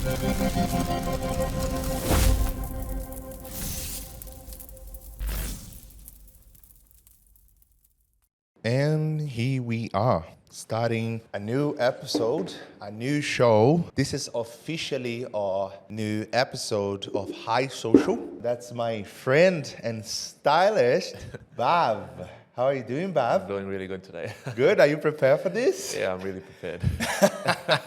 And here we are, starting a new episode, a new show. This is officially our new episode of High Social. That's my friend and stylist, Bhav. How are you doing, I'm Bhav? doing really good today. Good. Are you prepared for this? Yeah, I'm really prepared.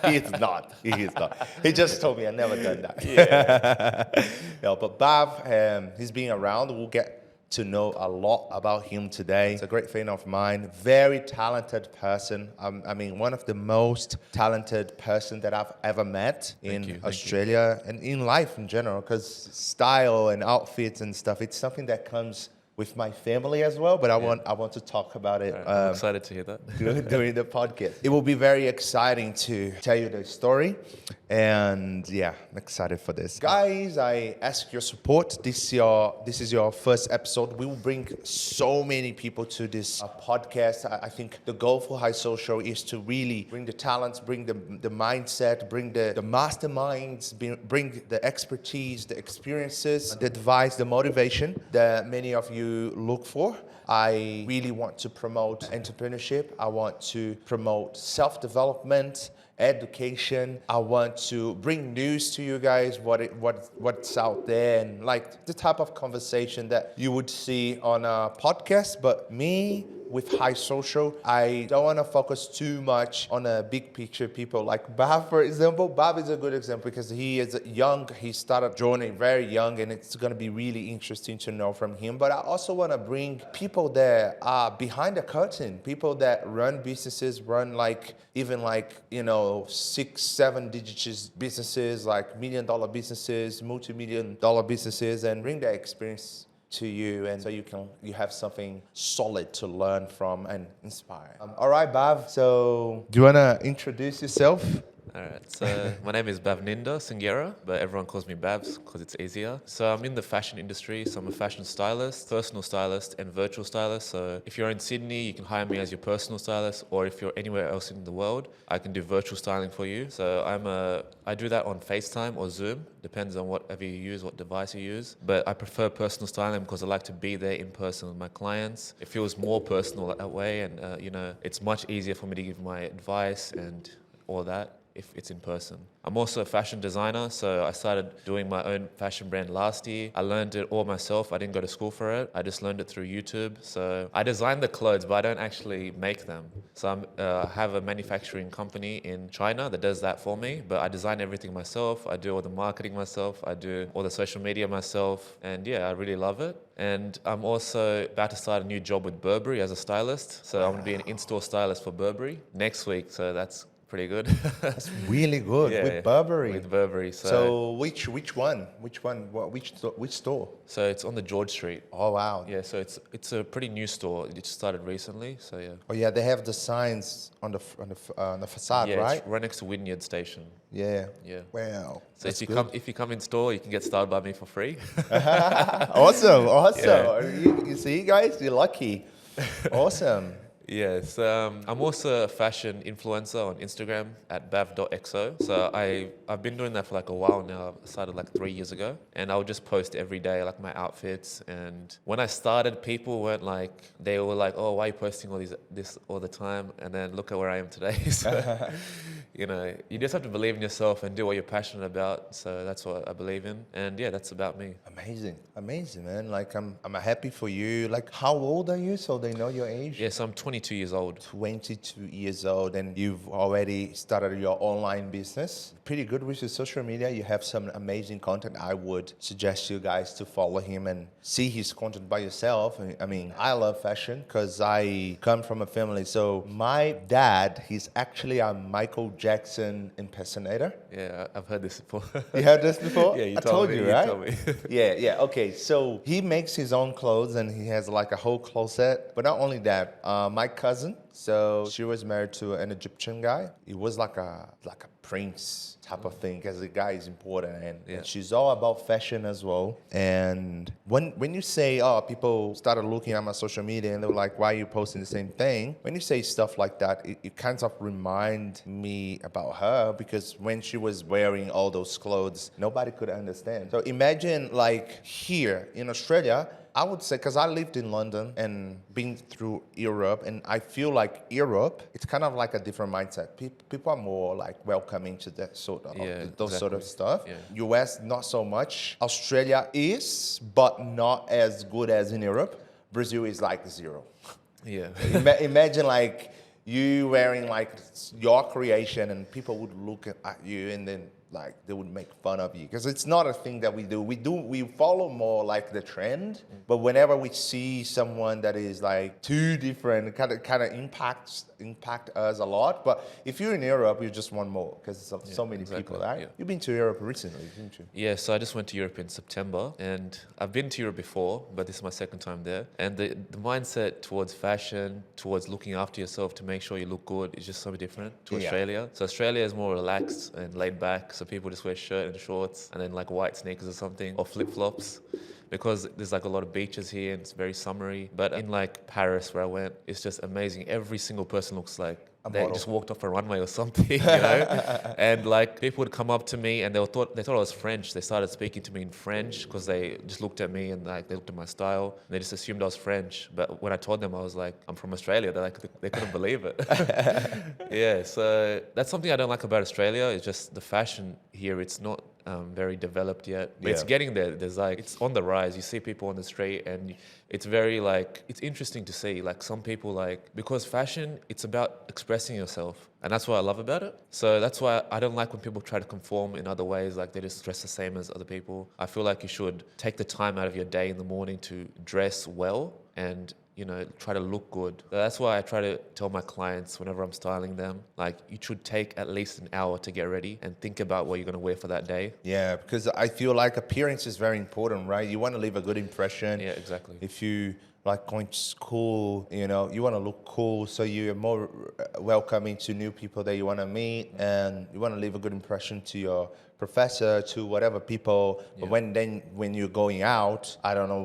He is not. He is not. He just told me I never done that. Yeah. No, but Bhav, he's been around. We'll get to know a lot about him today. He's a great friend of mine, very talented person. I mean, one of the most talented person that I've ever met in Australia and in life in general, because style and outfits and stuff, it's something that comes with my family as well, but I want to talk about it. I'm excited to hear that. During the podcast. It will be very exciting to tell you the story. And yeah, I'm excited for this. Guys, I ask your support. This is your first episode. We will bring so many people to this podcast. I think the goal for High Social is to really bring the talents, bring the mindset, bring the masterminds, bring the expertise, the experiences, the advice, the motivation that many of you look for. I really want to promote entrepreneurship. I want to promote self-development, education. I want to bring news to you guys, what's out there, and like the type of conversation that you would see on a podcast. But me, with High Social, I don't want to focus too much on a big picture people like Bhav, for example. Bhav is a good example because he is young. He started journey very young, and it's going to be really interesting to know from him. But I also want to bring people that are behind the curtain, people that run businesses, run even 6-7 digits businesses, like $1 million businesses, multi-million-dollar businesses, and bring that experience to you, and so you have something solid to learn from and inspire. All right, Bhav. So do you wanna introduce yourself? All right, so my name is Bhavninder Sanghera, but everyone calls me Babs because it's easier. So I'm in the fashion industry, so I'm a fashion stylist, personal stylist, and virtual stylist. So if you're in Sydney, you can hire me as your personal stylist, or if you're anywhere else in the world, I can do virtual styling for you. So I do that on FaceTime or Zoom, depends on whatever you use, what device you use. But I prefer personal styling because I like to be there in person with my clients. It feels more personal that way, and it's much easier for me to give my advice and all that if it's in person. I'm also a fashion designer, so I started doing my own fashion brand last year. I learned it all myself. I didn't go to school for it. I just learned it through YouTube. So I design the clothes, but I don't actually make them. So I have a manufacturing company in China that does that for me, but I design everything myself. I do all the marketing myself. I do all the social media myself. And yeah, I really love it. And I'm also about to start a new job with Burberry as a stylist. So I'm going to be an in-store stylist for Burberry next week. So that's pretty good. That's really good. Yeah, with Burberry. With Burberry. So which one? Which store? So it's on the George Street. Oh wow. Yeah, so it's a pretty new store. It just started recently. So yeah. Oh yeah, they have the signs on the facade, Yeah, right? it's right next to Wynyard Station. Yeah. Yeah. Wow. So if you come in store, you can get styled by me for free. Awesome. Yeah. You see, guys, you're lucky. Awesome. Yes, I'm also a fashion influencer on Instagram at bav.xo. So I've been doing that for like a while now. I started like 3 years ago, and I would just post every day like my outfits. And when I started, people weren't like, they were like, oh, why are you posting this all the time? And then look at where I am today. So, you just have to believe in yourself and do what you're passionate about. So that's what I believe in. And yeah, that's about me. Amazing, man. Like I'm happy for you. Like, how old are you? So they know your age. Yes, I'm 22 years old. 22 years old, and you've already started your online business. Pretty good with your social media. You have some amazing content. I would suggest you guys to follow him and see his content by yourself. I mean, I love fashion because I come from a family. So my dad, he's actually a Michael Jackson impersonator. Yeah, I've heard this before. You heard this before? Yeah, I told you, right? You told me. Yeah. Okay, so he makes his own clothes and he has like a whole closet. But not only that, my cousin, So she was married to an Egyptian guy. It was like a prince type of thing, because the guy is important, and she's all about fashion as well. And when you say, oh, people started looking at my social media and they were like, why are you posting the same thing? When you say stuff like that, it kind of remind me about her, because when she was wearing all those clothes, nobody could understand. So imagine like here in Australia, I would say, because I lived in London and been through Europe, and I feel like Europe, it's kind of like a different mindset. People are more like welcoming to that sort of those sort of stuff. Yeah. US, not so much. Australia is, but not as good as in Europe. Brazil is like zero. Yeah. Imagine like you wearing like your creation, and people would look at you and then like they would make fun of you, because it's not a thing that we do. We follow more like the trend, but whenever we see someone that is like too different, it kind of impact us a lot. But if you're in Europe, you just want more, because so many people, right? Yeah. You've been to Europe recently, didn't you? Yeah, so I just went to Europe in September, and I've been to Europe before, but this is my second time there. And the mindset towards fashion, towards looking after yourself to make sure you look good, is just so different to Australia. So Australia is more relaxed and laid back. So people just wear shirt and shorts and then like white sneakers or something, or flip-flops, because there's like a lot of beaches here and it's very summery. But in like Paris, where I went, it's just amazing. Every single person looks like they just walked off a runway or something, you know? And like people would come up to me and they thought I was French. They started speaking to me in French because they just looked at me and like they looked at my style and they just assumed I was French. But when I told them I was like, I'm from Australia, they couldn't believe it. Yeah, so that's something I don't like about Australia. It's just the fashion here. It's not very developed yet, but it's getting there. There's like, it's on the rise. You see people on the street and it's very like, it's interesting to see like some people like, because fashion, it's about expressing yourself. And that's what I love about it. So that's why I don't like when people try to conform in other ways, like they just dress the same as other people. I feel like you should take the time out of your day in the morning to dress well and, you know, try to look good. So that's why I try to tell my clients whenever I'm styling them, like you should take at least an hour to get ready and think about what you're going to wear for that day. Yeah, because I feel like appearance is very important, right? You want to leave a good impression. Yeah, exactly. If you like going to school, you know, you want to look cool, so you're more welcoming to new people that you want to meet, and you want to leave a good impression to your professor, to whatever people. But when you're going out, I don't know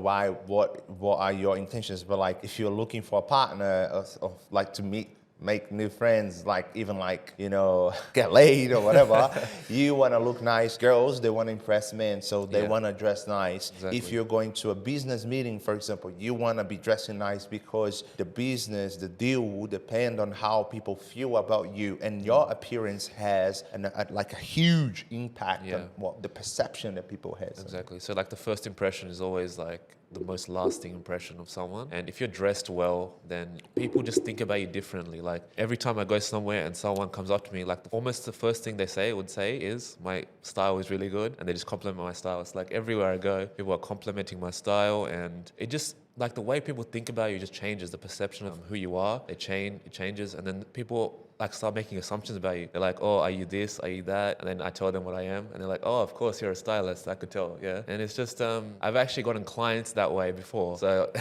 what are your intentions, but like if you're looking for a partner or like to make new friends, like even like, you know, get laid or whatever, you want to look nice. Girls, they want to impress men, so they want to dress nice. Exactly. If you're going to a business meeting, for example, you want to be dressing nice, because the business, the deal will depend on how people feel about you, and your appearance has like a huge impact on what the perception that people has. Exactly. So like the first impression is always like the most lasting impression of someone. And if you're dressed well, then people just think about you differently. Like every time I go somewhere and someone comes up to me, like almost the first thing they would say is, my style is really good. And they just compliment my style. It's like everywhere I go, people are complimenting my style, and it just, like the way people think about you just changes. The perception of who you are, it changes. And then people like start making assumptions about you. They're like, oh, are you this? Are you that? And then I tell them what I am. And they're like, oh, of course, you're a stylist. I could tell, yeah. And it's just, I've actually gotten clients that way before. So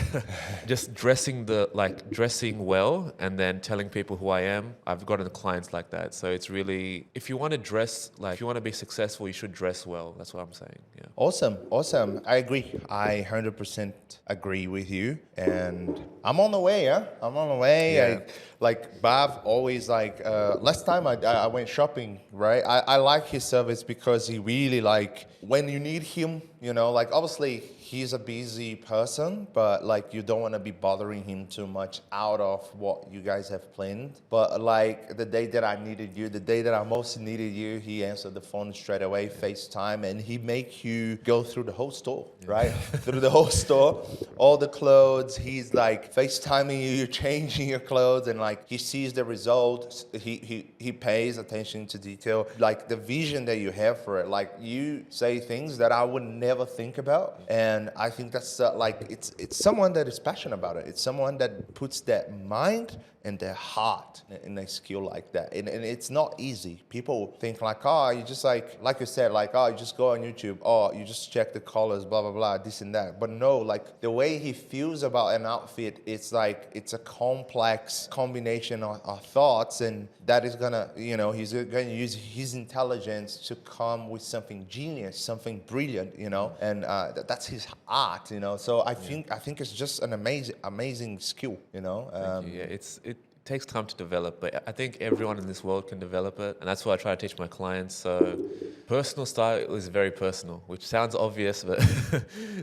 just dressing well and then telling people who I am, I've gotten clients like that. So it's really, if you want to dress, like if you want to be successful, you should dress well. That's what I'm saying, yeah. Awesome. I agree. I 100% agree with you. And I'm on the way, yeah? I'm on the way. Yeah. Like Bhav always like, last time I went shopping, right? I like his service because he really like, when you need him, you know, like obviously he's a busy person, but like you don't want to be bothering him too much out of what you guys have planned. But like the day that I needed you, the day that I most needed you, he answered the phone straight away, FaceTime, and he make you go through the whole store, right? Through the whole store, all the clothes. He's like FaceTiming you, you're changing your clothes, and like he sees the results. He pays attention to detail, like the vision that you have for it. Like you say things that I would never think about, and I think that's like it's someone that is passionate about it. It's someone that puts that mind and their heart in a skill like that. And it's not easy. People think like, oh, you just like you said, like, oh, you just go on YouTube, oh, you just check the colors, blah, blah, blah, this and that. But no, like the way he feels about an outfit, it's like, it's a complex combination of thoughts, and that is gonna, he's gonna use his intelligence to come with something genius, something brilliant, and that's his art, So I think it's just an amazing skill, Thank you. Yeah, it takes time to develop, but I think everyone in this world can develop it, and that's what I try to teach my clients. So personal style is very personal, which sounds obvious, but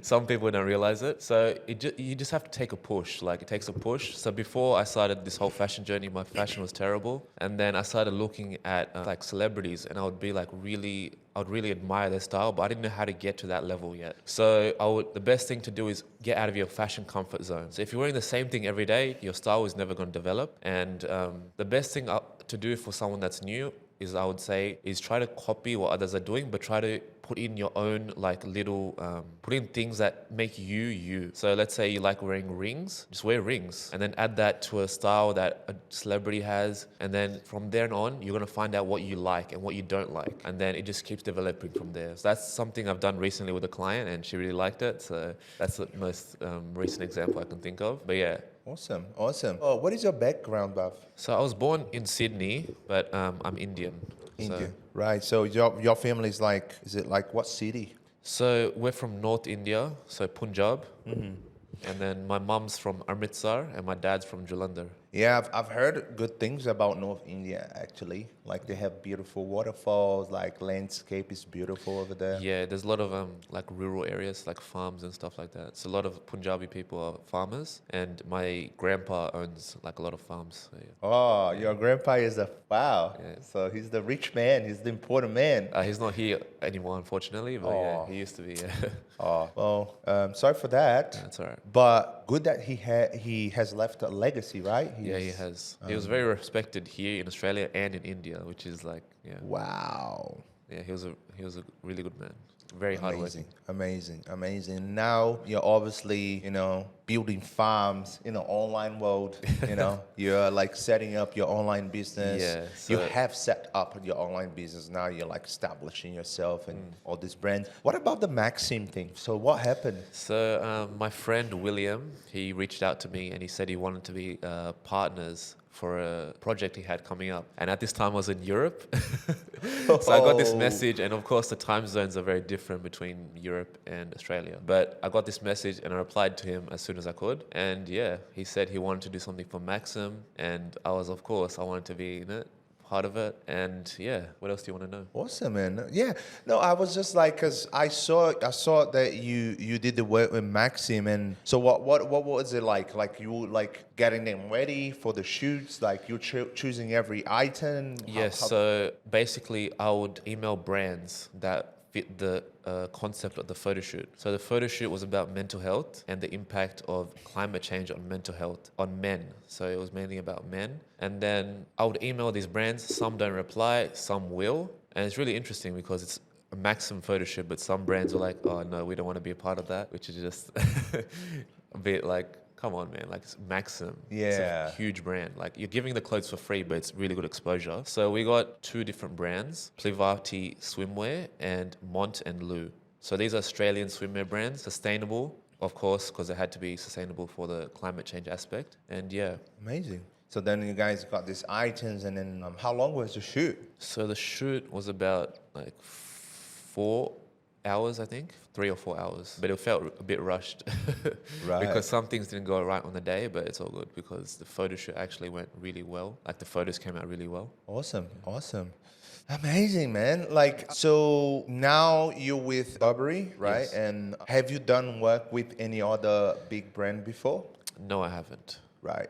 some people don't realize it. So you just have to take a push. Like, it takes a push. So before I started this whole fashion journey, my fashion was terrible, and then I started looking at like celebrities, and I would really admire their style, but I didn't know how to get to that level yet. So the best thing to do is get out of your fashion comfort zone. So if you're wearing the same thing every day, your style is never going to develop. And the best thing to do for someone that's new is, I would say, is try to copy what others are doing, but try to put in your own like little, put in things that make you you. So let's say you like wearing rings, just wear rings, and then add that to a style that a celebrity has, and then from there on, you're gonna find out what you like and what you don't like, and then it just keeps developing from there. So that's something I've done recently with a client, and she really liked it. So that's the most recent example I can think of. But yeah. Awesome. Oh, what is your background, Bhav? So I was born in Sydney, but I'm Indian. India. Right. So your family is like, is it like what city? So we're from North India, so Punjab. And then my mum's from Amritsar and my dad's from Jalandhar. Yeah, I've heard good things about North India, actually. Like, they have beautiful waterfalls, like landscape is beautiful over there. Yeah, there's a lot of like rural areas, like farms and stuff like that. So a lot of Punjabi people are farmers, and my grandpa owns like a lot of farms. So, yeah. Oh, your grandpa is wow. Yeah. So he's the rich man, he's the important man. He's not here anymore, unfortunately, but yeah, he used to be. Yeah. Oh, well, sorry for that. That's all right. But good that he has left a legacy, right? Yeah, he has. He was very respected here in Australia and in India, which is like, yeah. Wow. Yeah, he was a really good man. Very hardworking. Amazing. Now you're obviously, building farms in the online world. You're like setting up your online business. Yeah. You have set up your online business. Now you're like establishing yourself and all these brands. What about the Maxim thing? So what happened? So my friend William, he reached out to me and he said he wanted to be partners for a project he had coming up. And at this time I was in Europe. So I got this message, and of course the time zones are very different between Europe and Australia. But I got this message and I replied to him as soon as I could. And yeah, he said he wanted to do something for Maxim, and I wanted to be in it, part of it. And yeah, what else do you want to know? Awesome, man. Yeah, no, I was just like, cause I saw that you did the work with Maxim, and so what was it like? Like, you like getting them ready for the shoots, like you choosing every item. Yes. So basically, I would email brands that fit the concept of the photo shoot. So the photo shoot was about mental health and the impact of climate change on mental health on men. So it was mainly about men. And then I would email these brands. Some don't reply, some will. And it's really interesting because it's a Maxim photo shoot, but some brands were like, oh no, we don't want to be a part of that, which is just a bit like, come on, man. Like, it's Maxim. Yeah. It's a huge brand. Like, you're giving the clothes for free, but it's really good exposure. So we got two different brands, Plivati Swimwear and Mont and Lou. So these are Australian swimwear brands, sustainable, of course, because it had to be sustainable for the climate change aspect. And yeah. Amazing. So then you guys got these items, and then how long was the shoot? So the shoot was about like 4 hours, I think, 3 or 4 hours. But it felt a bit rushed. Right. Because some things didn't go right on the day, but it's all good because the photo shoot actually went really well. Like, the photos came out really well. Awesome. Amazing, man. Like, so now you're with Burberry, right? Yes. And have you done work with any other big brand before? No, I haven't. Right.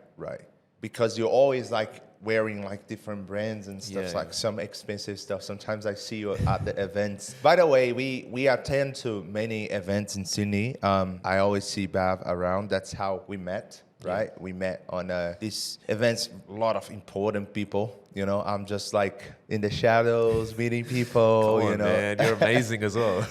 Because you're always like wearing like different brands and stuff, Yeah, like some expensive stuff. Sometimes I see you at the events. By the way, we attend to many events in Sydney. I always see Bhav around. That's how we met. right? We met on these events, a lot of important people. You know, I'm just like in the shadows, meeting people. Come on, you know, man, you're amazing as well.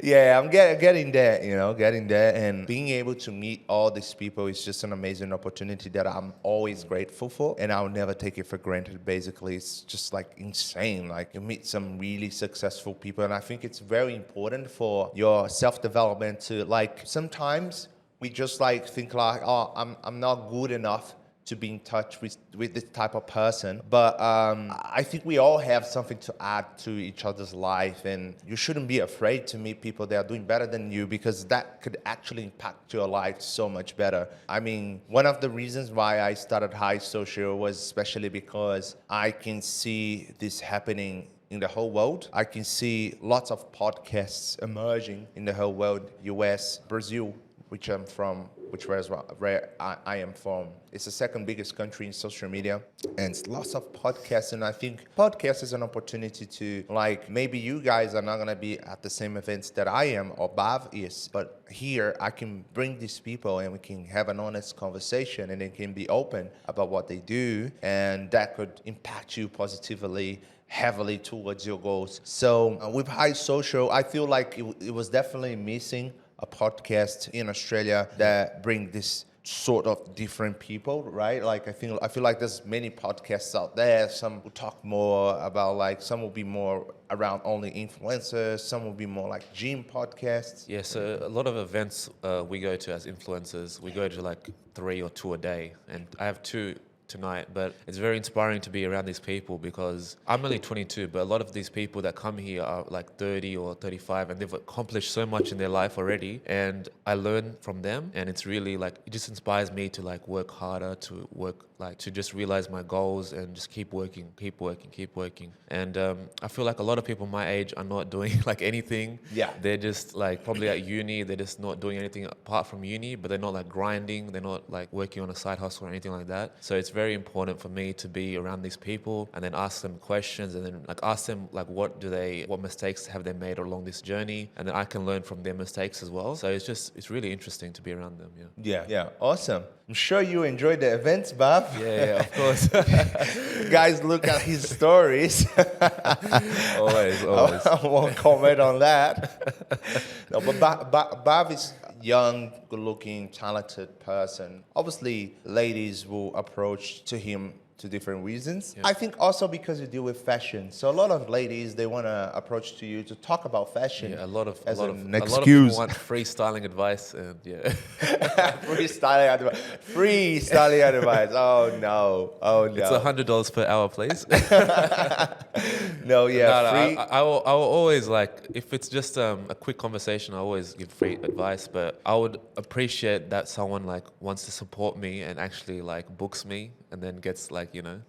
yeah, I'm getting there. You know, getting there, and being able to meet all these people is just an amazing opportunity that I'm always grateful for, and I'll never take it for granted. Basically, it's just like insane. Like you meet some really successful people, and I think it's very important for your self-development to like sometimes we just like think like, oh, I'm not good enough to be in touch with this type of person. But I think we all have something to add to each other's life, and you shouldn't be afraid to meet people that are doing better than you, because that could actually impact your life so much better. I mean, one of the reasons why I started High Social was especially because I can see this happening in the whole world. I can see lots of podcasts emerging in the whole world, US, Brazil, which I'm from, which was where I am from. It's the second biggest country in social media, and it's lots of podcasts. And I think podcast is an opportunity to, like, maybe you guys are not gonna be at the same events that I am or Bhav is, but here I can bring these people and we can have an honest conversation, and they can be open about what they do, and that could impact you positively, heavily towards your goals. So with High Social, I feel like it was definitely missing a podcast in Australia that bring this sort of different people, right? Like I feel like there's many podcasts out there. Some will talk more about like, some will be more around only influencers. Some will be more like gym podcasts. Yeah, so a lot of events we go to as influencers, we go to like 3 or 2 a day, and I have 2 tonight, but it's very inspiring to be around these people because I'm only 22, but a lot of these people that come here are like 30 or 35, and they've accomplished so much in their life already, and I learn from them, and it's really like, it just inspires me to like work harder, to work like to just realize my goals and just keep working. And I feel like a lot of people my age are not doing like anything. Yeah. They're just like probably at uni, they're just not doing anything apart from uni, but they're not like grinding, they're not like working on a side hustle or anything like that. So it's very important for me to be around these people and then ask them questions, and then like ask them like what mistakes have they made along this journey, and then I can learn from their mistakes as well. So it's really interesting to be around them. Yeah, awesome. I'm sure you enjoyed the events, Bhav. Yeah, of course. Guys, look at his stories. always. I won't comment on that. No, but Bhav is young, good-looking, talented person. Obviously, ladies will approach to him to different reasons. Yeah. I think also because you deal with fashion. So a lot of ladies, they want to approach to you to talk about fashion. Yeah, a lot of excuse. People want free styling advice, and yeah. Free styling advice. Oh no. It's $100 per hour, please. No, yeah. Free. I will always, like, if it's just a quick conversation, I always give free advice, but I would appreciate that someone like wants to support me and actually like books me and then gets like, you know.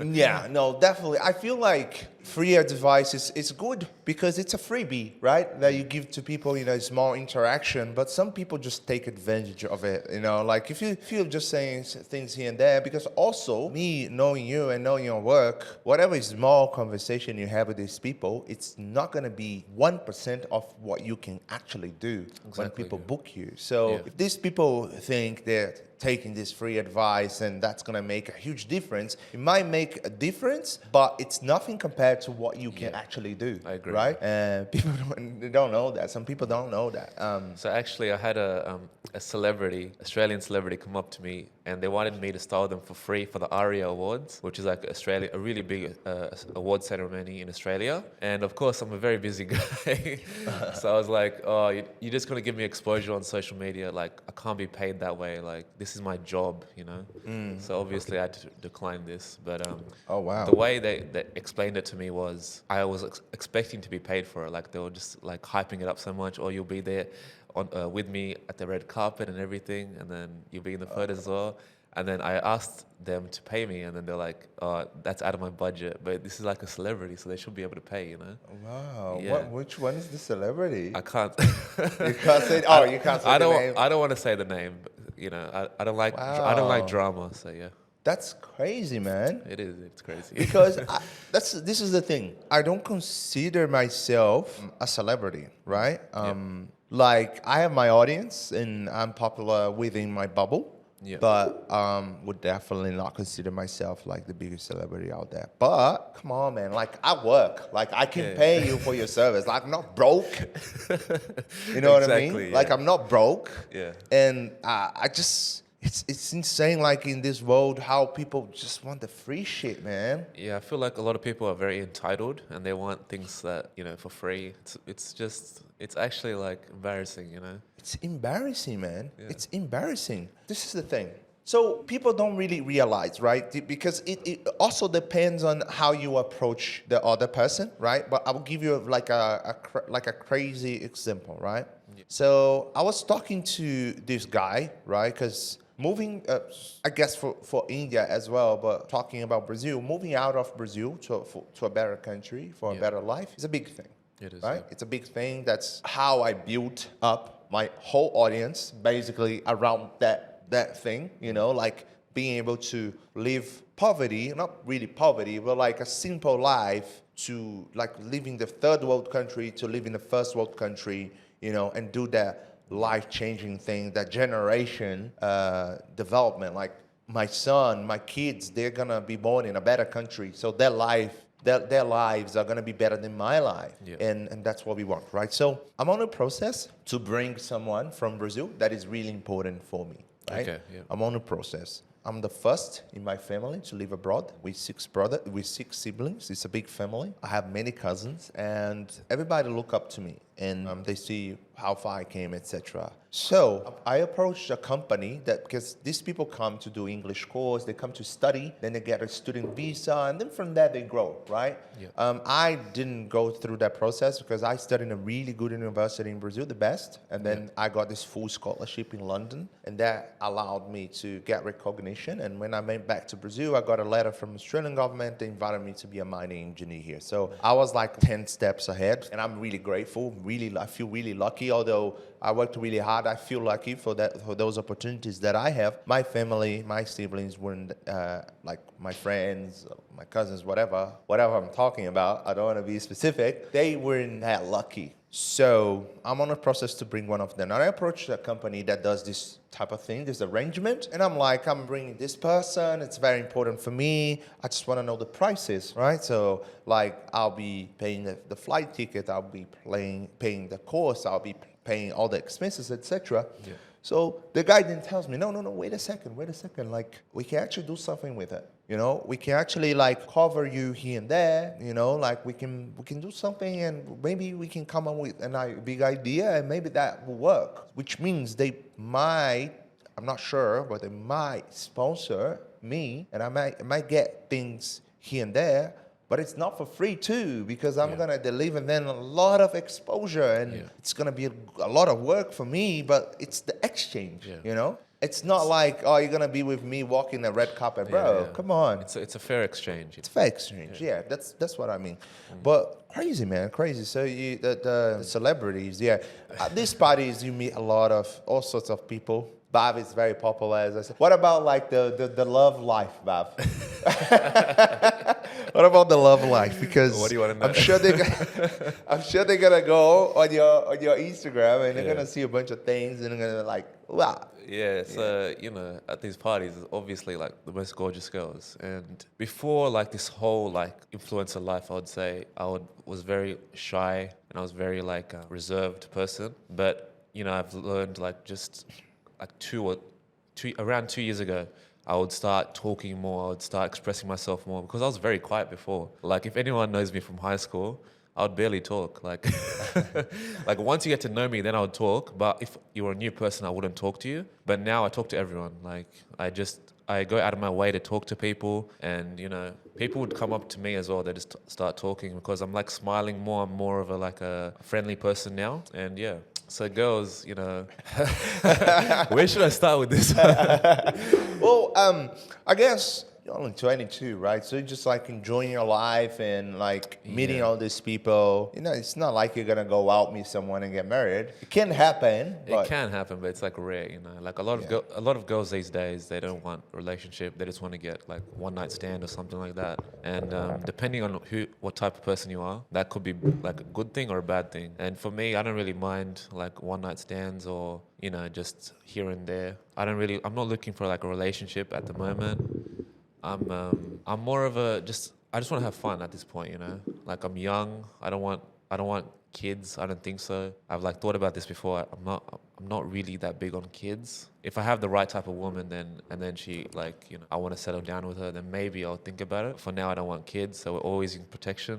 Yeah, no, definitely. I feel like free advice is good because it's a freebie, right? That you give to people, you know, it's more interaction, but some people just take advantage of it, you know, like if you feel just saying things here and there, because also me knowing you and knowing your work, whatever small conversation you have with these people, it's not going to be 1% of what you can actually do when people book you. So if these people think they're taking this free advice and that's going to make a huge difference, it might make a difference, but it's nothing compared to what you can actually do. I agree. Right? And people don't know that. Some people don't know that. So actually I had a Australian celebrity come up to me, and they wanted me to style them for free for the ARIA Awards, which is like a really big award ceremony in Australia. And of course, I'm a very busy guy. So I was like, oh, you're just going to give me exposure on social media. Like, I can't be paid that way. Like, this is my job, you know? So obviously I had to decline this. But oh, wow. The way they explained it to me was, I was expecting to be paid for it. Like, they were just like hyping it up so much, or you'll be there with me at the red carpet and everything, and then you'll be in the photos as well. And then I asked them to pay me, and then they're like, oh, that's out of my budget, but this is like a celebrity, so they should be able to pay, you know? Wow. Yeah. Which one is the celebrity? I can't. You can't say. Oh, you can't say the name. I don't want to say the name. But, you know, I don't like. Wow. I don't like drama. So yeah. That's crazy, man. It is. It's crazy. Because this is the thing. I don't consider myself a celebrity, right? Like, I have my audience and I'm popular within my bubble. Yeah. But would definitely not consider myself like the biggest celebrity out there. But come on, man, like I work, like I can pay you for your service. Like I'm not broke. You know what I mean? Exactly, Like yeah. I'm not broke. Yeah. And I just, it's insane, like in this world, how people just want the free shit, man. Yeah, I feel like a lot of people are very entitled and they want things that, for free. It's actually like embarrassing, It's embarrassing, man. Yeah. It's embarrassing. This is the thing. So people don't really realize, right? Because it also depends on how you approach the other person, right? But I will give you like a crazy example, right? Yeah. So I was talking to this guy, right? Because moving, I guess for India as well, but talking about Brazil, moving out of Brazil to a better country, for a Yeah. better life is a big thing. It is, Right? yeah. It's a big thing. That's how I built up my whole audience basically around that thing, like being able to live poverty, not really poverty, but like a simple life, to like live in the third world country to live in the first world country, and do that life-changing thing, that generation development. Like my son, my kids, they're gonna be born in a better country, so their lives are gonna be better than my life. Yeah. And that's what we want, right? So I'm on a process to bring someone from Brazil that is really important for me, right? Okay, yeah. I'm on a process. I'm the first in my family to live abroad with six siblings. It's a big family. I have many cousins, and everybody look up to me, and they see how far I came, etc. So I approached a company because these people come to do English course, they come to study, then they get a student visa, and then from there they grow, right? Yeah. I didn't go through that process because I studied in a really good university in Brazil, the best, and then I got this full scholarship in London, and that allowed me to get recognition. And when I went back to Brazil, I got a letter from the Australian government. They invited me to be a mining engineer here. So I was like 10 steps ahead, and I'm really grateful. I feel really lucky, although I worked really hard. I feel lucky for those opportunities that I have. My family, my siblings weren't like my friends, my cousins, whatever I'm talking about. I don't want to be specific. They weren't that lucky. So I'm on a process to bring one of them. And I approached a company that does this type of thing, this arrangement. And I'm like, I'm bringing this person. It's very important for me. I just want to know the prices, right? So like I'll be paying the flight ticket. I'll be paying the course. I'll be paying all the expenses, etc. Yeah. So the guy then tells me, no, wait a second. Like we can actually do something with it. We can actually like cover you here and there, like we can do something, and maybe we can come up with a big idea, and maybe that will work. Which means they might, I'm not sure, but they might sponsor me, and I might get things here and there. But it's not for free too, because I'm going to deliver then a lot of exposure, and it's going to be a lot of work for me, but it's the exchange, It's not like, oh, you're going to be with me walking the red carpet, bro. Yeah. Come on. It's a fair exchange. It's fair exchange, that's what I mean. But crazy, man, crazy. So the celebrities, at these parties you meet all sorts of people. Bhav is very popular, as I said. What about like the love life, Bhav? What about the love life? Because what do you want to know? I'm sure they're gonna go on your Instagram, and they're gonna see a bunch of things, and they're gonna like, wow. Yeah, so, at these parties, it's obviously like the most gorgeous girls. And before like this whole like influencer life, I would say was very shy, and I was very like a reserved person. But, I've learned like just like around 2 years ago, I would start talking more, I would start expressing myself more, because I was very quiet before. Like if anyone knows me from high school, I would barely talk. Like, like once you get to know me, then I would talk. But if you were a new person, I wouldn't talk to you. But now I talk to everyone. Like I go out of my way to talk to people, and people would come up to me as well. They just start talking, because I'm like smiling more. I'm more of a friendly person now, and So girls, where should I start with this? Well, I guess you're only 22, right? So you're just like enjoying your life and like meeting Yeah. all these people. You know, it's not like you're gonna go out, meet someone, and get married. It can happen, It but can happen, but it's like rare, you know. Like Yeah. a lot of girls these days, they don't want a relationship. They just want to get like one night stand or something like that. And depending on what type of person you are, that could be like a good thing or a bad thing. And for me, I don't really mind like one night stands or just here and there. I'm not looking for like a relationship at the moment. I'm more of I just want to have fun at this point, you know. Like I'm young. I don't want kids. I don't think so. I've like thought about this before. I'm not really that big on kids. If I have the right type of woman, then she like I want to settle down with her, then maybe I'll think about it. For now, I don't want kids, so we're always in protection.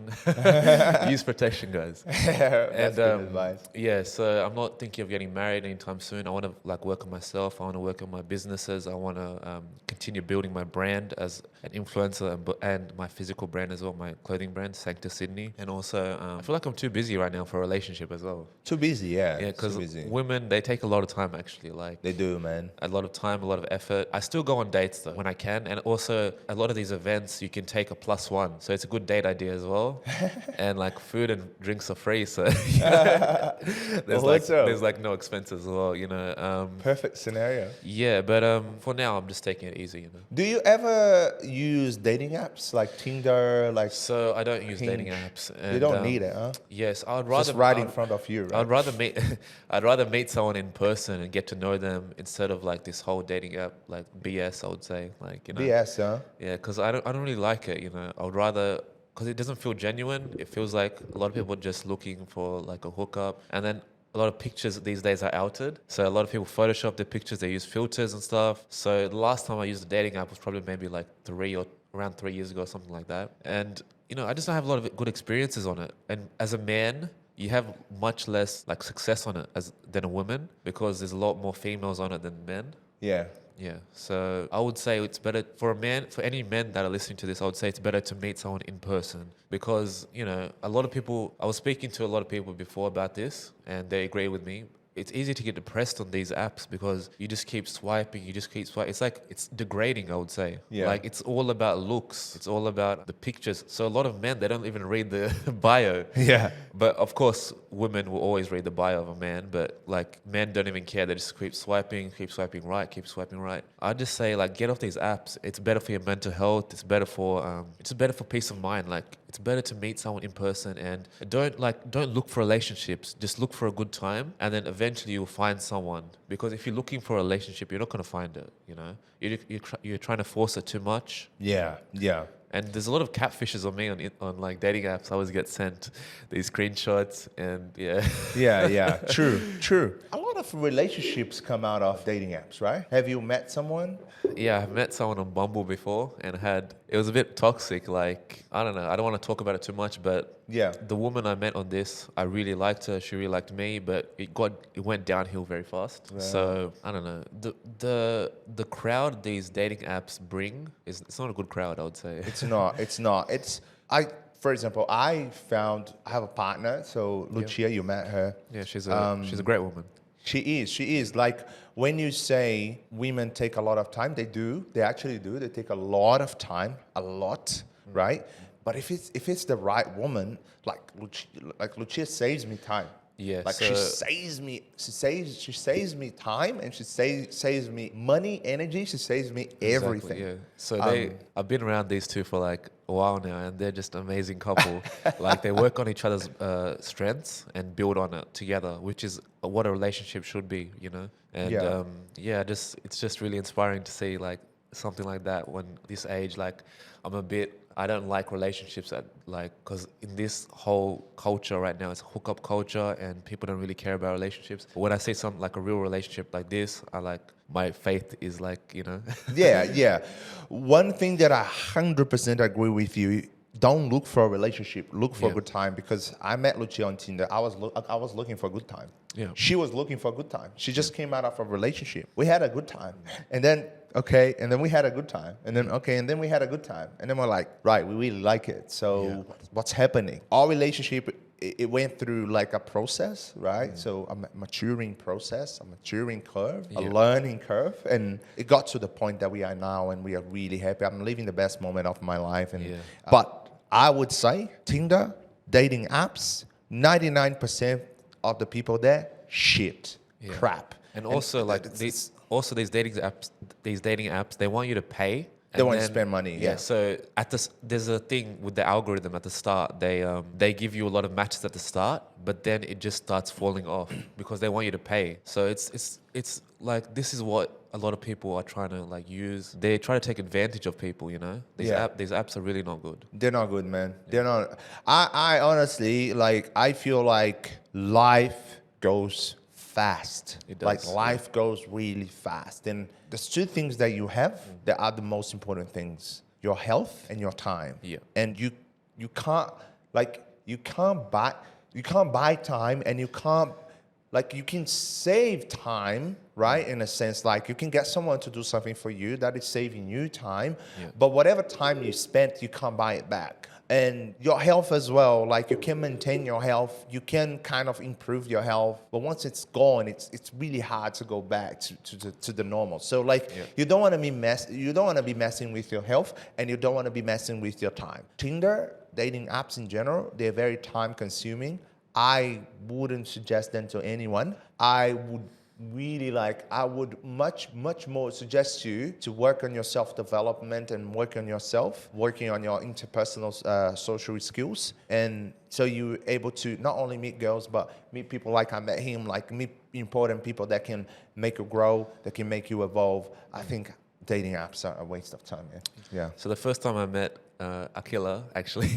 Use protection, guys. That's good advice. Yeah, so I'm not thinking of getting married anytime soon. I want to like work on myself. I want to work on my businesses. I want to continue building my brand as an influencer and my physical brand as well, my clothing brand, Sanctus Sydney. And also, I feel like I'm too busy right now for a relationship as well. Too busy, yeah. Yeah, because Too busy. women, they take a lot of time actually. Like They do, man. a lot of time, a lot of effort. I still go on dates though when I can, and also a lot of these events you can take a +1, so it's a good date idea as well. And like food and drinks are free, so there's like no expenses as well, you know. Perfect scenario. Yeah, but for now I'm just taking it easy, you know. Do you ever use dating apps like Tinder, like So I don't use dating Hinge? apps. You And, don't need it, huh? Yes, I'd rather Just right in front of you, right? I'd rather meet I'd rather meet someone in person and get to know them instead of like this whole dating app like BS. I would say like BS, huh? Yeah, because I don't really like it. You know, I would rather because it doesn't feel genuine. It feels like a lot of people are just looking for like a hookup, and then a lot of pictures these days are outed. So a lot of people Photoshop their pictures. They use filters and stuff. So the last time I used a dating app was probably maybe like around 3 years ago, something like that. And I just don't have a lot of good experiences on it. And as a man, you have much less like success on it than a woman because there's a lot more females on it than men. Yeah. Yeah, so I would say it's better for any men that are listening to this, I would say it's better to meet someone in person because, a lot of people, I was speaking to a lot of people before about this and they agree with me. It's easy to get depressed on these apps because you just keep swiping, It's like, it's degrading, I would say. Yeah. Like, it's all about looks. It's all about the pictures. So a lot of men, they don't even read the bio. Yeah. But of course, women will always read the bio of a man, but like men don't even care. They just keep swiping right. I just say like get off these apps. It's better for your mental health. It's better for peace of mind. Like it's better to meet someone in person and don't look for relationships. Just look for a good time, and then eventually you'll find someone. Because if you're looking for a relationship, you're not gonna find it. You're trying to force it too much. Yeah. Yeah. And there's a lot of catfishes on me on like dating apps. I always get sent these screenshots and yeah. Yeah. True. A lot of relationships come out of dating apps, right? Have you met someone? Yeah, I've met someone on Bumble before and it was a bit toxic. Like, I don't know. I don't want to talk about it too much, but Yeah. the woman I met on this, I really liked her. She really liked me, but it went downhill very fast. Yeah. So I don't know. The crowd these dating apps bring it's not a good crowd, I would say. It's not. For example, I have a partner. So Lucia, you met her. Yeah, she's a great woman. She is. Like when you say women take a lot of time, they do. They actually do. They take a lot of time, right? But if it's the right woman, like Lucia saves me time. Yeah, like she saves me time, and she saves me money, energy. She saves me everything. Exactly, yeah. So I've been around these two for like a while now, and they're just an amazing couple. Like they work on each other's strengths and build on it together, which is what a relationship should be, And it's just really inspiring to see like something like that when this age. Like I don't like relationships because in this whole culture right now, it's hookup culture and people don't really care about relationships. But when I see something like a real relationship like this, my faith is like, Yeah. One thing that I 100% agree with you, don't look for a relationship, look for a good time, because I met Lucia on Tinder. I was looking for a good time. Yeah. She was looking for a good time. She just came out of a relationship. We had a good time. And then and then we had a good time. And then we had a good time. And then we're like, right, we really like it. So what's happening? Our relationship it went through like a process, right? So a maturing process, a maturing curve, a learning curve, and it got to the point that we are now, and we are really happy. I'm living the best moment of my life, and but I would say Tinder, dating apps, 99% of the people there, shit, crap. And also these dating apps, they want you to pay. They want to spend money. Yeah. So there's a thing with the algorithm at the start. They give you a lot of matches at the start, but then it just starts falling off because they want you to pay. So it's like, this is what a lot of people are trying to like use. They try to take advantage of people. You know, these apps are really not good. They're not good, man. They're not. I honestly, like, I feel like life goes fast. It does, like life goes really fast, and there's two things that you have that are the most important things: your health and your time. Yeah. And you can't buy time, and you can't, like, you can save time, right? In a sense, like, you can get someone to do something for you that is saving you time, but whatever time you spent, you can't buy it back. And your health as well, like, you can maintain your health, you can kind of improve your health, but once it's gone, it's really hard to go back to the normal. So like, you don't want to be messing with your health, and you don't want to be messing with your time. Tinder, dating apps in general, they're very time consuming. I wouldn't suggest them to anyone. I would much more suggest you to work on your self-development and working on your interpersonal social skills. And so you're able to not only meet girls, but meet people like I met him, like meet important people that can make you grow, that can make you evolve. I think dating apps are a waste of time, man. Yeah. So the first time I met Akila, actually,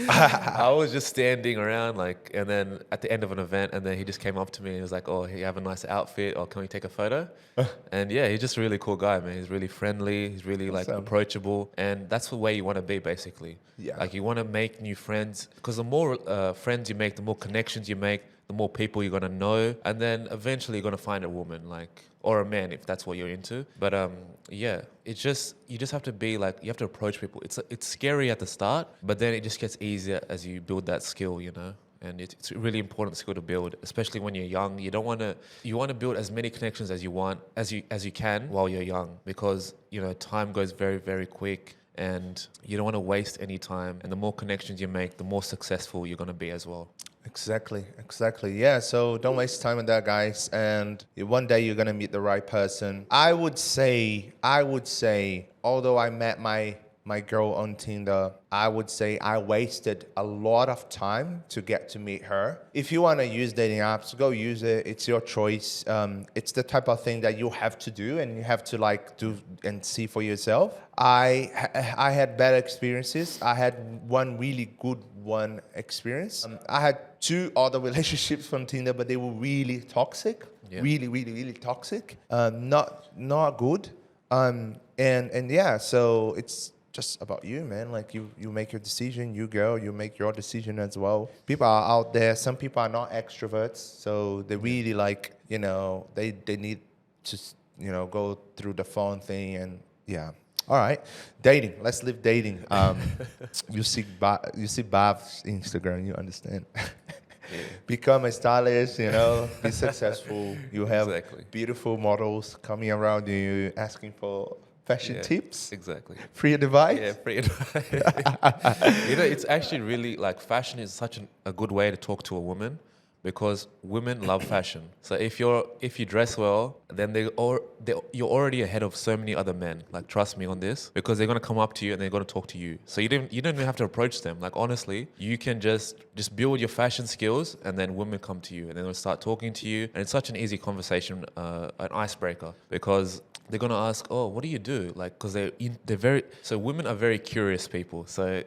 I was just standing around, like, and then at the end of an event, and then he just came up to me and he was like, "Oh, you have a nice outfit, or can we take a photo?" And yeah, he's just a really cool guy, man. He's really friendly. He's really like approachable, and that's the way you want to be, basically. Yeah. Like, you want to make new friends, because the more friends you make, the more connections you make, the more people you're gonna know, and then eventually you're gonna find a woman, like, or a man if that's what you're into. But yeah, it's just, you just have to be like, you have to approach people. It's scary at the start, but then it just gets easier as you build that skill, you know. And it's a really important skill to build, especially when you're young. You want to build as many connections as you can while you're young, because, you know, time goes very, very quick, and you don't want to waste any time. And the more connections you make, the more successful you're going to be as well. Exactly. Yeah, so don't waste time on that, guys. And one day you're going to meet the right person. I would say, although I met my girl on Tinder, I would say I wasted a lot of time to get to meet her. If you want to use dating apps, go use it. It's your choice. It's the type of thing that you have to do, and you have to like do and see for yourself. I had bad experiences. I had one really good experience. I had two other relationships from Tinder, but they were really toxic. Yeah. Really toxic. Not good. And yeah, so it's just about you, man. Like, you make your decision, you make your decision as well. People are out there. Some people are not extroverts, so they really like, you know, they need to, you know, go through the phone thing. And yeah. All right, dating. Let's leave dating. You see Bhav's Instagram, you understand. Become a stylist, you know, be successful. You have beautiful models coming around you asking for fashion tips. Exactly. Free advice. Yeah, free advice. You know, it's actually really, like, fashion is such a good way to talk to a woman, because women love fashion. So if you dress well, then you're already ahead of so many other men. Like, trust me on this, because they're gonna come up to you and they're gonna talk to you. So you don't even have to approach them. Like, honestly, you can just build your fashion skills, and then women come to you and then they'll start talking to you. And it's such an easy conversation, an icebreaker, because they're gonna ask, "Oh, what do you do?" Like, because so women are very curious people. So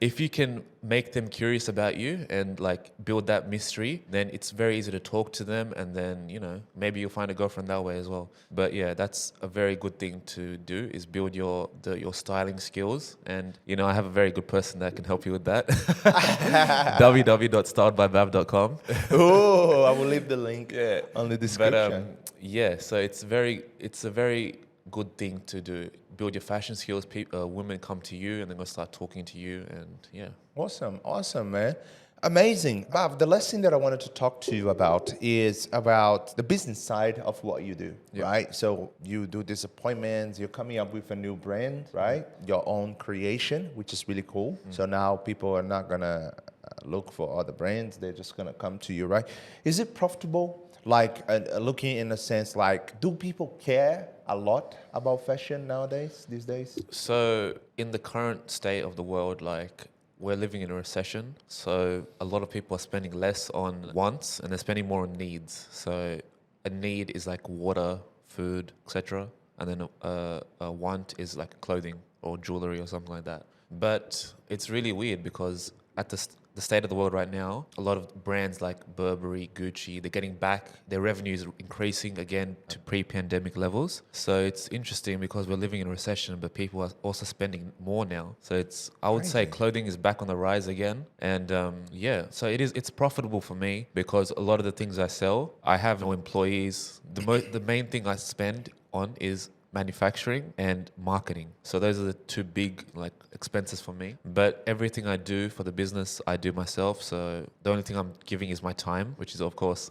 if you can make them curious about you and like build that mystery, then it's very easy to talk to them, and then, you know, maybe you'll find a girlfriend that way as well. But yeah, that's a very good thing to do, is build your styling skills. And, you know, I have a very good person that can help you with that. www.styledbybhav.com. Oh, I will leave the link on the description. But yeah, so it's a very good thing to do. Build your fashion skills. Women come to you and they're gonna start talking to you, and yeah. Awesome, man. Amazing. Bob, the last thing that I wanted to talk to you about is about the business side of what you do, right? So you do these appointments, you're coming up with a new brand, right? Your own creation, which is really cool. So now people are not going to look for other brands. They're just going to come to you, right? Is it profitable? Like looking in a sense, like, do people care a lot about fashion nowadays, these days? So in the current state of the world, like we're living in a recession, so a lot of people are spending less on wants and they're spending more on needs. So a need is like water, food, etc., and then a want is like clothing or jewelry or something like that. But it's really weird because at the state of the world right now, a lot of brands like Burberry, Gucci, they're getting back. Their revenue is increasing again to pre-pandemic levels. So it's interesting because we're living in a recession, but people are also spending more now. So I would say clothing is back on the rise again. And so it's profitable for me because a lot of the things I sell, I have no employees. The main thing I spend on is manufacturing and marketing. So those are the two big expenses for me. But everything I do for the business, I do myself. So the only thing I'm giving is my time, which is of course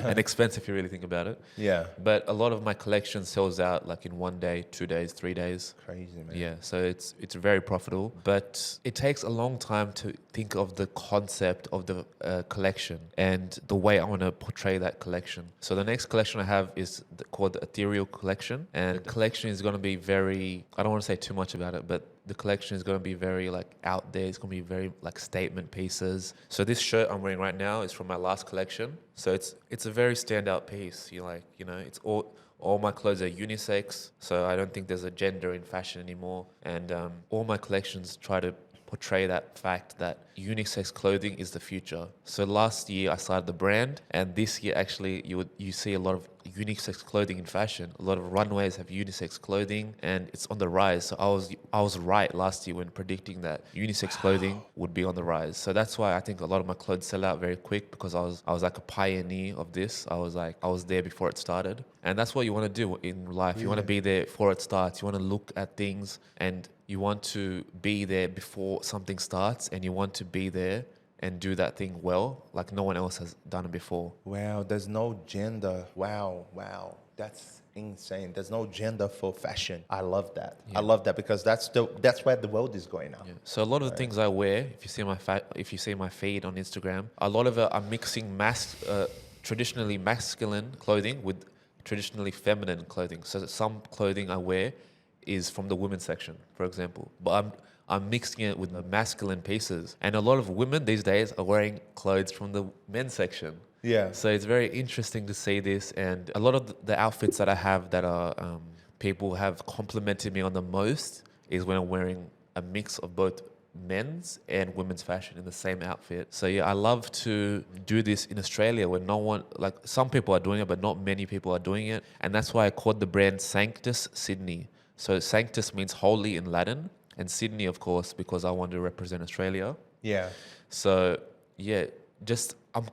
an expense if you really think about it. Yeah. But a lot of my collection sells out like in 1 day, 2 days, 3 days. Crazy, man. Yeah, so it's very profitable, but it takes a long time to think of the concept of the collection and the way I want to portray that collection. So the next collection I have is called the Ethereal Collection, and the collection is going to be very, I don't want to say too much about it, but the collection is going to be very out there. It's going to be very statement pieces. So this shirt I'm wearing right now is from my last collection. So it's a very standout piece. It's all my clothes are unisex, so I don't think there's a gender in fashion anymore. And all my collections try to portray that fact that unisex clothing is the future. So last year I started the brand, and this year actually you see a lot of unisex clothing in fashion. A lot of runways have unisex clothing, and it's on the rise. So I was right last year when predicting that unisex clothing would be on the rise. So that's why I think a lot of my clothes sell out very quick, because I was like a pioneer of this. I was there before it started, and that's what you want to do in life. You want to be there before it starts. You want to look at things, and you want to be there before something starts, and you want to be there and do that thing well, like no one else has done it before. Wow, there's no gender. Wow. That's insane. There's no gender for fashion. I love that. Yeah. I love that, because that's where the world is going now. Yeah. So a lot of the things I wear, if you see my feed on Instagram, a lot of it I'm mixing traditionally masculine clothing with traditionally feminine clothing. So some clothing I wear is from the women's section, for example, but I'm mixing it with the masculine pieces. And a lot of women these days are wearing clothes from the men's section. Yeah. So it's very interesting to see this. And a lot of the outfits that I have that are people have complimented me on the most is when I'm wearing a mix of both men's and women's fashion in the same outfit. So yeah, I love to do this in Australia where no one, some people are doing it, but not many people are doing it. And that's why I called the brand Sanctus Sydney. So Sanctus means holy in Latin, and Sydney, of course, because I want to represent Australia. Yeah. So yeah, I'm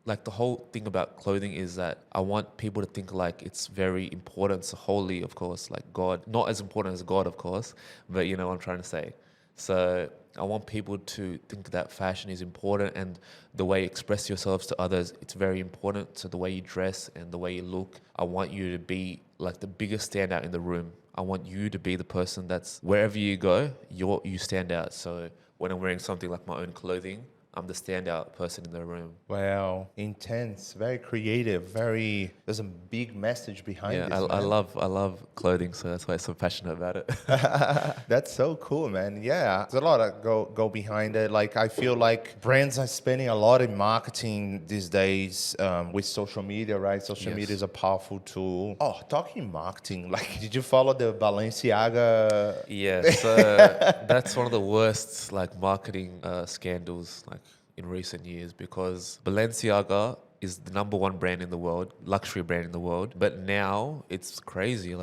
the whole thing about clothing is that I want people to think like it's very important. So holy, of course, like God, not as important as God, of course, but you know what I'm trying to say. So I want people to think that fashion is important, and the way you express yourselves to others, it's very important. So the way you dress and the way you look, I want you to be like the biggest standout in the room. I want you to be the person that's wherever you go, you stand out. So when I'm wearing something like my own clothing, I'm the standout person in the room. Wow, intense, very creative, there's a big message behind this. I love clothing, so that's why I'm so passionate about it. That's so cool, man. Yeah, there's a lot that go behind it. Like, I feel like brands are spending a lot in marketing these days with social media, right? Social media is a powerful tool. Oh, talking marketing, did you follow the Balenciaga? Yeah, so that's one of the worst marketing scandals in recent years, because Balenciaga is the #1 brand in the world, luxury brand in the world. But now it's crazy.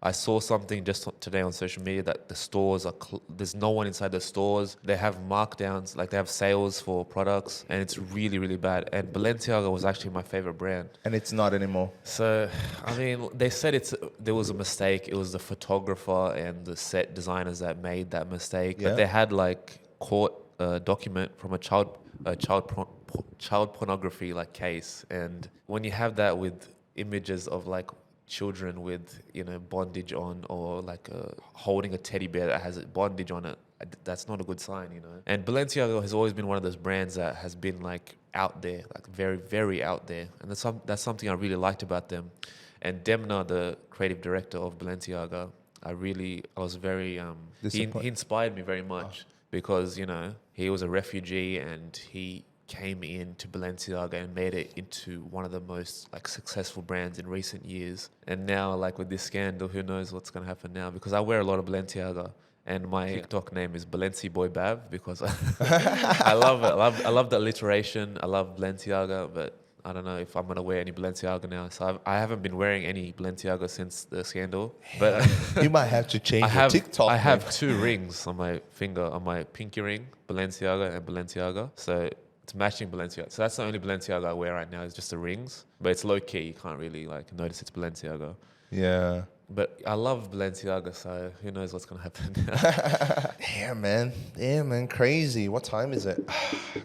I saw something just today on social media that the stores there's no one inside the stores. They have markdowns, they have sales for products, and it's really, really bad. And Balenciaga was actually my favorite brand. And it's not anymore. So, I mean, they said there was a mistake. It was the photographer and the set designers that made that mistake. Yeah. But they had court a document from a child pornography like case, and when you have that with images of like children with bondage on, or like holding a teddy bear that has a bondage on it, that's not a good sign. And Balenciaga has always been one of those brands that has been like out there, like very, very out there, and that's something I really liked about them. And Demna, the creative director of Balenciaga, I was very he inspired me very much, because he was a refugee and he came into Balenciaga and made it into one of the most like successful brands in recent years. And now, like with this scandal, who knows what's going to happen now? Because I wear a lot of Balenciaga, and my TikTok name is Balenci Boy Bav, because I love it. I love the alliteration. I love Balenciaga, but I don't know if I'm going to wear any Balenciaga now. So I haven't been wearing any Balenciaga since the scandal. But you might have to change your TikTok. I have 2 rings on my finger, on my pinky ring, Balenciaga and Balenciaga. So it's matching Balenciaga. So that's the only Balenciaga I wear right now, is just the rings. But it's low key. You can't really like notice it's Balenciaga. Yeah. But I love Balenciaga, so who knows what's going to happen. Yeah, man. Crazy. What time is it?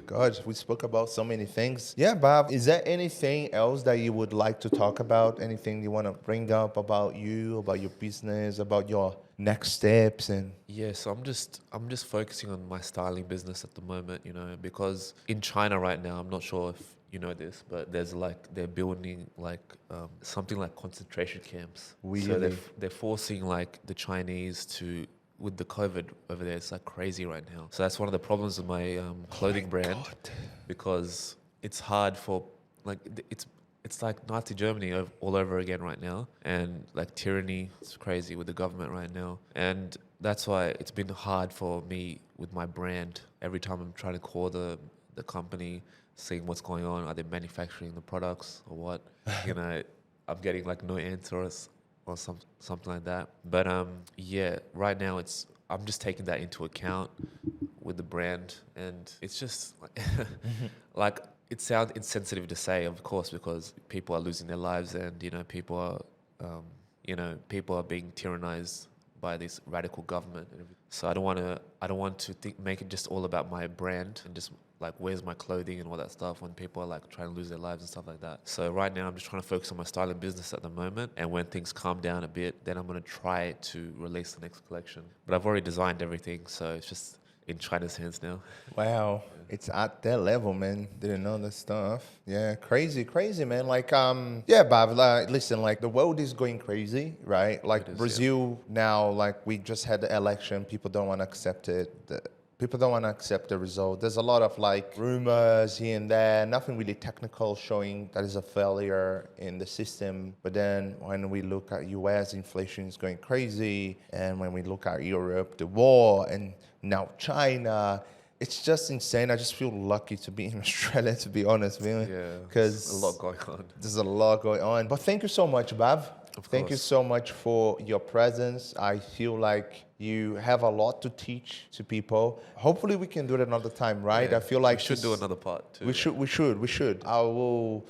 God, we spoke about so many things. Yeah, Bob, is there anything else that you would like to talk about? Anything you want to bring up about you, about your business, about your next steps? And yeah, so I'm just focusing on my styling business at the moment, because in China right now, I'm not sure if you know this, but they're building like something like concentration camps. Really? So they're forcing like the Chinese to, with the COVID over there, it's like crazy right now. So that's one of the problems with my clothing brand, because it's hard for like it's like Nazi Germany all over again right now, and like tyranny. It's crazy with the government right now, and that's why it's been hard for me with my brand. Every time I'm trying to call the company, seeing what's going on, are they manufacturing the products or what? I'm getting like no answers or something like that. But yeah, right now I'm just taking that into account with the brand, and it's just like it sounds insensitive to say, of course, because people are losing their lives, and people are being tyrannized by this radical government. So I don't want to make it just all about my brand and just like where's my clothing and all that stuff when people are like trying to lose their lives and stuff like that. So right now I'm just trying to focus on my styling business at the moment, and when things calm down a bit, then I'm going to try to release the next collection. But I've already designed everything, so it's just in China's hands now. Wow. It's at that level, man. Didn't know that stuff. Yeah, crazy, man. Like, yeah, Bob, like, listen, like the world is going crazy, right? Like Brazil now, like we just had the election. People don't want to accept it. People don't want to accept the result. There's a lot of like rumors here and there, nothing really technical showing that is a failure in the system. But then when we look at US, inflation is going crazy. And when we look at Europe, the war, and now China, it's just insane. I just feel lucky to be in Australia, to be honest, man. Yeah, because a lot going on. There's a lot going on. But thank you so much, Bav. Thank you so much for your presence. I feel like you have a lot to teach to people. Hopefully we can do it another time, right? Yeah, I feel like we should do another part too. We should. I will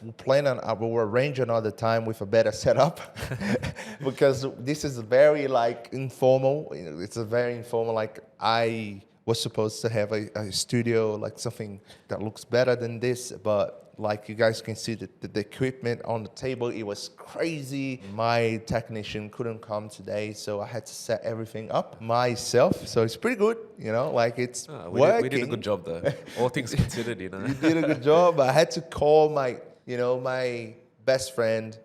arrange another time with a better setup because this is very like informal. It's a very informal, like I was supposed to have a studio, like something that looks better than this, but like you guys can see the equipment on the table, it was crazy. My technician couldn't come today, so I had to set everything up myself. So it's pretty good, like it's working. We did a good job though. All things considered, You did a good job. I had to call my best friend.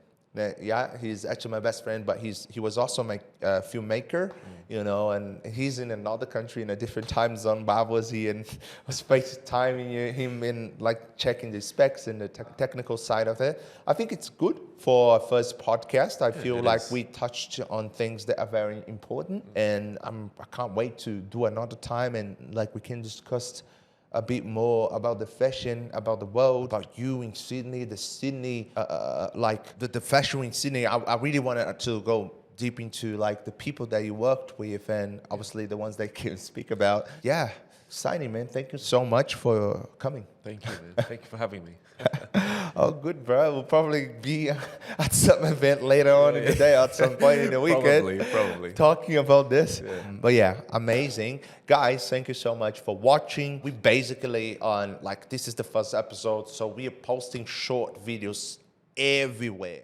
Yeah, he's actually my best friend, but he was also my filmmaker, and he's in another country in a different time zone. Bob was here, and I was FaceTiming him in like checking the specs and the technical side of it. I think it's good for a first podcast. I feel like we touched on things that are very important, and I can't wait to do another time, and like we can discuss a bit more about the fashion, about the world, about you in Sydney, the Sydney, like the fashion in Sydney. I really wanted to go deep into like the people that you worked with and obviously the ones that you can speak about. Yeah, exciting, man. Thank you so much for coming. Thank you, man. Thank you for having me. Oh, good, bro. We'll probably be at some event later on in the day, at some point in the weekend. Probably. Talking about this. Yeah. But yeah, amazing. Guys, thank you so much for watching. We basically on, like, this is the first episode, so we are posting short videos everywhere.